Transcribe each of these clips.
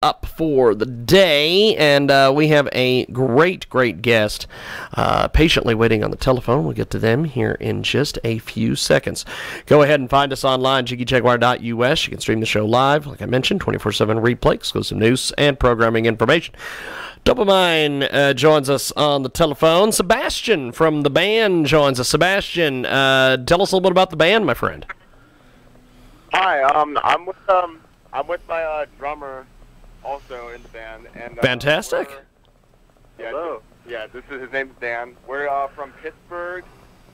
up for the day, and we have a great guest patiently waiting on the telephone. We'll get to them here in just a few seconds. Go ahead and find us online, jiggyjaguar.us. You can stream the show live, like I mentioned, 24/7 replay, exclusive news and programming information. Dopamine joins us on the telephone. Sebastian from the band joins us. Sebastian, tell us a little bit about the band, my friend. Hi, I'm with my drummer, also in the band. And fantastic. Hello. His name's Dan. We're from Pittsburgh.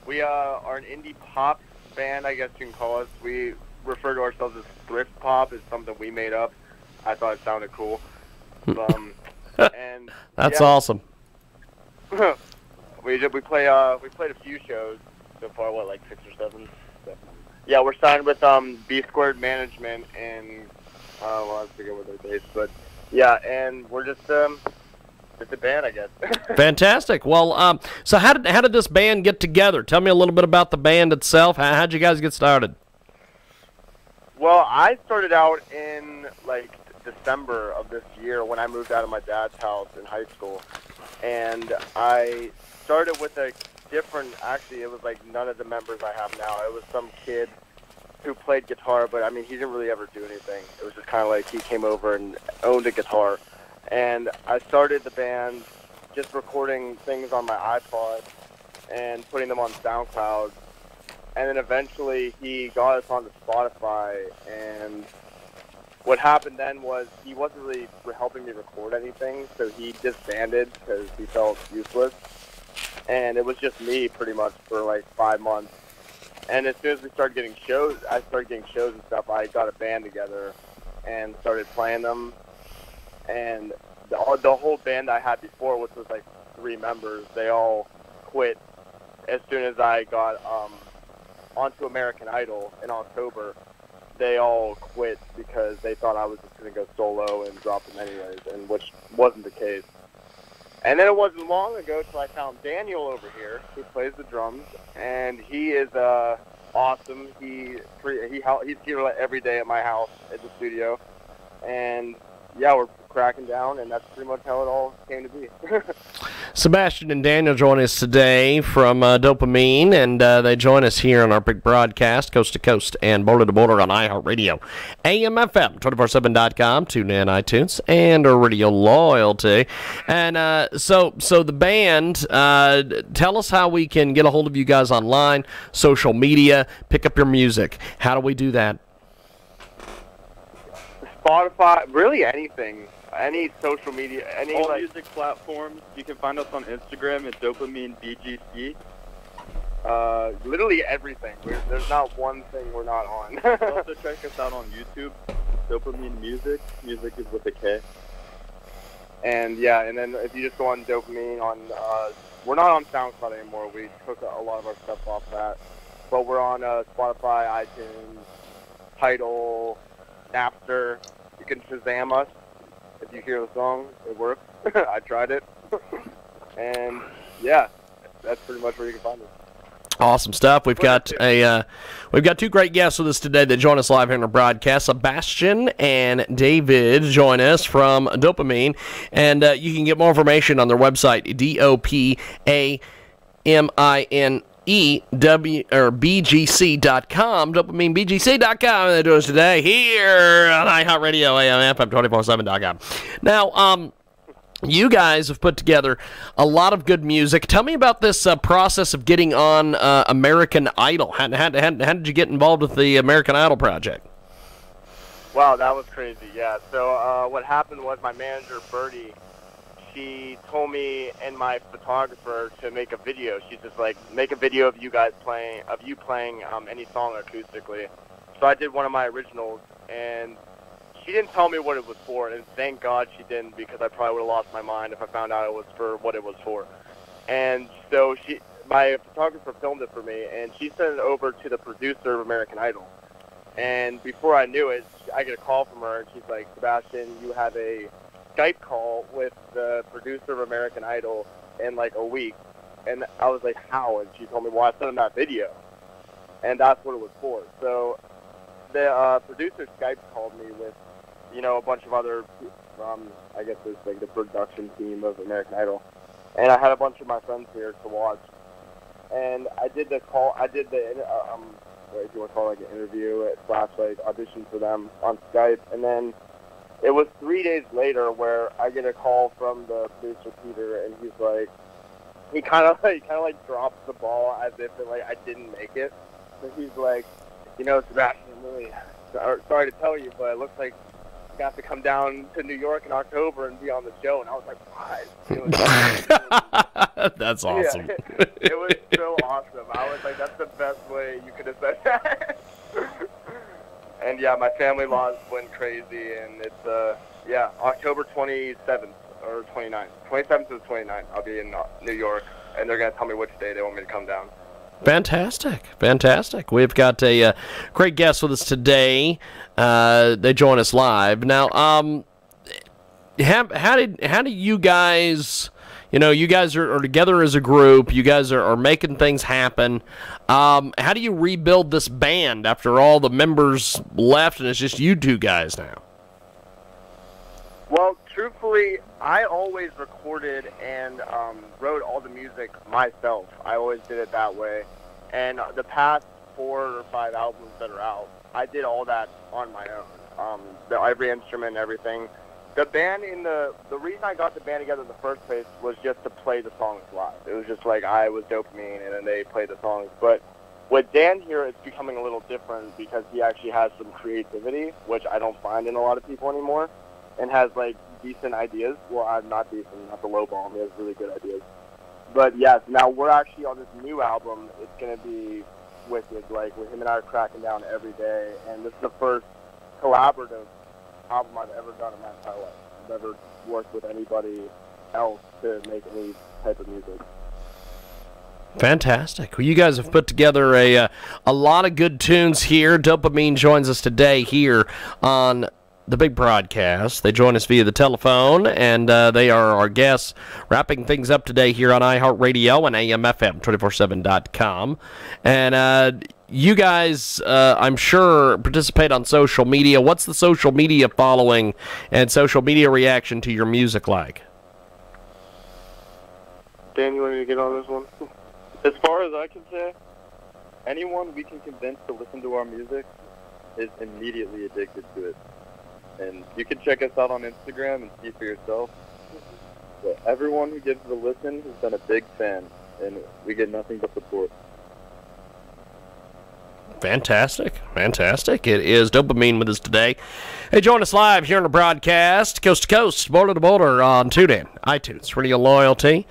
We are an indie pop band, I guess you can call us. We refer to ourselves as thrift pop. It's something we made up. I thought it sounded cool. And that's awesome. we played a few shows so far. What, like 6 or 7? Yeah, we're signed with B Squared Management, and I forget what they're based, but yeah, and we're just a band, I guess. Fantastic. Well, so how did this band get together? Tell me a little bit about the band itself. How'd you guys get started? Well, I started out in like December of this year when I moved out of my dad's house in high school, and I started with a different, actually it was like none of the members I have now. It was some kid who played guitar, but I mean he didn't really ever do anything. It was just kind of like he came over and owned a guitar, and I started the band just recording things on my iPod and putting them on SoundCloud, and then eventually he got us onto Spotify. And what happened then was he wasn't really helping me record anything, so he disbanded because he felt useless. And it was just me pretty much for like 5 months. And as soon as we started getting shows, I started getting shows and stuff, I got a band together and started playing them. And the whole band I had before, which was like 3 members, they all quit as soon as I got onto American Idol in October. They all quit because they thought I was just going to go solo and drop them anyways, and which wasn't the case. And then it wasn't long ago till I found Daniel over here, who plays the drums, and he is awesome. He's here every day at my house at the studio, and yeah, we're cracking down, and that's pretty much how it all came to be. Sebastian and Daniel join us today from Dopamine, and they join us here on our big broadcast, coast to coast and border to border on iHeartRadio, AM/FM, 247.com, tune in, iTunes, and our Radio Loyalty. And so the band, tell us how we can get a hold of you guys online, social media, pick up your music. How do we do that? Spotify, really anything. Any social media, all music platforms. You can find us on Instagram at Dopamine BGC. Literally everything. There's not one thing we're not on. Also check us out on YouTube, Dopamine Music. Music is with a K. And yeah, and then if you just go on Dopamine we're not on SoundCloud anymore. We took a lot of our stuff off that, but we're on Spotify, iTunes, Tidal, Napster. You can Shazam us. If you hear the song, it works. I tried it. And yeah, that's pretty much where you can find it. Awesome stuff. We've got 2 great guests with us today that join us live here in our broadcast. Sebastian and David join us from Dopamine, and you can get more information on their website, BGC.com, DopamineBGC.com. They're doing us today here on iHeartRadio, AM/FM, 247.com. Now, you guys have put together a lot of good music. Tell me about this process of getting on American Idol. How did you get involved with the American Idol project? Wow, that was crazy, yeah. So what happened was my manager, Birdie, she told me and my photographer to make a video. She's just like, make a video of you guys playing, any song acoustically. So I did one of my originals, and she didn't tell me what it was for, and thank God she didn't, because I probably would have lost my mind if I found out it was for what it was for. And so my photographer filmed it for me, and she sent it over to the producer of American Idol. And before I knew it, I get a call from her, and she's like, Sebastian, you have a Skype call with the producer of American Idol in like a week. And I was like, how? And she told me, well, I sent him that video. And that's what it was for. So the producer Skype called me with, you know, a bunch of other from, I guess it's like the production team of American Idol. And I had a bunch of my friends here to watch. And I did the what do you want to call it, like an interview / like audition for them on Skype. And then it was 3 days later where I get a call from the producer Peter, and he's like, he kind of drops the ball as if I didn't make it. So he's like, Sebastian, I'm really sorry to tell you, but it looks like you have to come down to New York in October and be on the show. And I was like, what? That's awesome. Yeah, it was so awesome. I was like, that's the best way you could have said that. And yeah, my family laws went crazy, and it's October 27th or 29th. 27th to the 29th. I'll be in New York, and they're gonna tell me which day they want me to come down. Fantastic. We've got a great guest with us today. They join us live now. How do you guys? You guys are together as a group. You guys are making things happen. How do you rebuild this band after all the members left and it's just you two guys now? Well, truthfully, I always recorded and wrote all the music myself. I always did it that way. And the past 4 or 5 albums that are out, I did all that on my own. Every instrument and everything. The band the reason I got the band together in the first place was just to play the songs live. It was just like I was Dopamine and then they played the songs. But with Dan here, it's becoming a little different because he actually has some creativity, which I don't find in a lot of people anymore, and has decent ideas. Well, I'm not decent, not the low ball. He has really good ideas. But yes, now we're actually on this new album. It's gonna be wicked. With him and I are cracking down every day, and this is the first collaborative album I've ever done in my entire life. I've never worked with anybody else to make any type of music. Fantastic. Well, you guys have put together a lot of good tunes here. Dopamine joins us today here on the big broadcast. They join us via the telephone, and they are our guests, wrapping things up today here on iHeartRadio and AMFM247.com. And you guys, I'm sure, participate on social media. What's the social media following and social media reaction to your music like? Dan, you want me to get on this one? As far as I can say, anyone we can convince to listen to our music is immediately addicted to it. And you can check us out on Instagram and see for yourself. But everyone who gives it a listen has been a big fan, and we get nothing but support. Fantastic. It is Dopamine with us today. Hey, join us live here on the broadcast, coast to coast, border to border on TuneIn, iTunes, Radio Loyalty.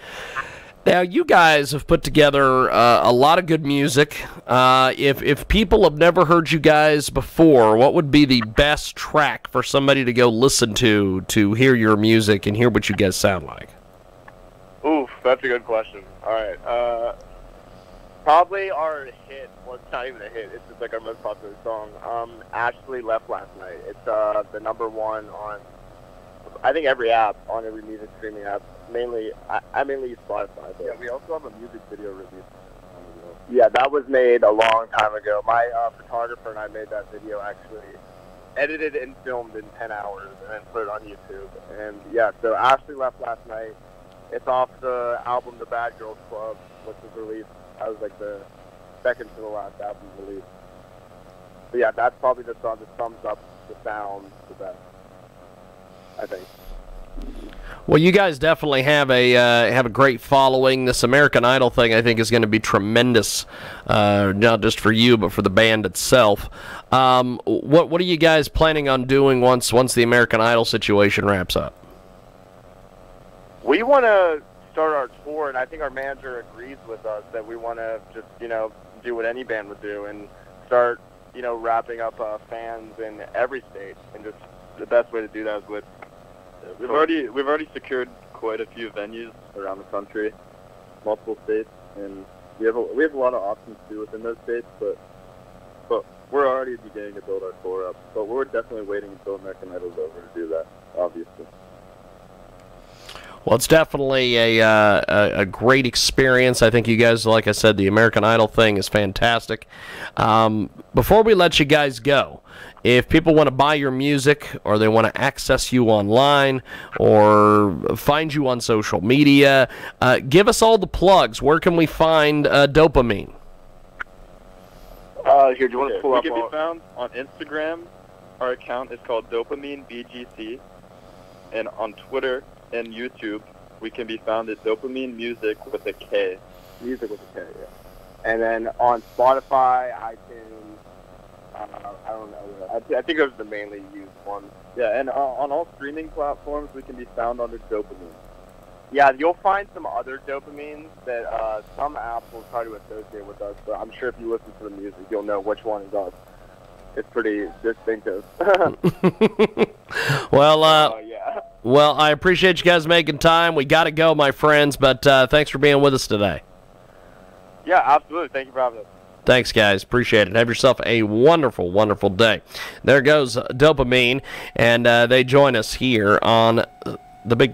Now, you guys have put together a lot of good music. If people have never heard you guys before, what would be the best track for somebody to go listen to hear your music and hear what you guys sound like? Oof, that's a good question. All right. Probably our hit. Well, it's not even a hit. It's just our most popular song. Ashley Left Last Night. It's the #1 on, I think, every app, on every music streaming app. Mainly, I mainly use Spotify. But Yeah, we also have a music video release. Yeah, that was made a long time ago. My photographer and I made that video, actually edited and filmed in 10 hours and then put it on YouTube. And yeah, so Ashley Left Last Night. It's off the album The Bad Girls Club, which was released. That was the second to the last album released. But yeah, that's probably the song that sums up the sound the best, I think. Well, you guys definitely have a great following. This American Idol thing, I think, is going to be tremendous, not just for you, but for the band itself. What are you guys planning on doing once the American Idol situation wraps up? We want to start our tour, and I think our manager agrees with us that we want to just, do what any band would do and start, wrapping up fans in every state. And just the best way to do that is with. We've already secured quite a few venues around the country, multiple states, and we have a lot of options too within those states. But we're already beginning to build our tour up. But we're definitely waiting until American Idol's over to do that, obviously. Well, it's definitely a great experience. I think you guys, like I said, the American Idol thing is fantastic. Before we let you guys go, if people want to buy your music or they want to access you online or find you on social media, give us all the plugs. Where can we find Dopamine? Here, do you want to pull up? We can be found on Instagram. Our account is called Dopamine BGC, and on Twitter and YouTube, we can be found at Dopamine Music with a K. Music with a K, yeah. And then on Spotify, iTunes, I don't know. I think those are the mainly used ones. Yeah, and on all streaming platforms, we can be found under Dopamine. Yeah, you'll find some other dopamines that some apps will try to associate with us, but I'm sure if you listen to the music, you'll know which one is us. It's pretty distinctive. Well, yeah. Well, I appreciate you guys making time. We got to go, my friends, but thanks for being with us today. Yeah, absolutely. Thank you for having us. Thanks, guys. Appreciate it. Have yourself a wonderful, wonderful day. There goes Dopamine, and they join us here on the Big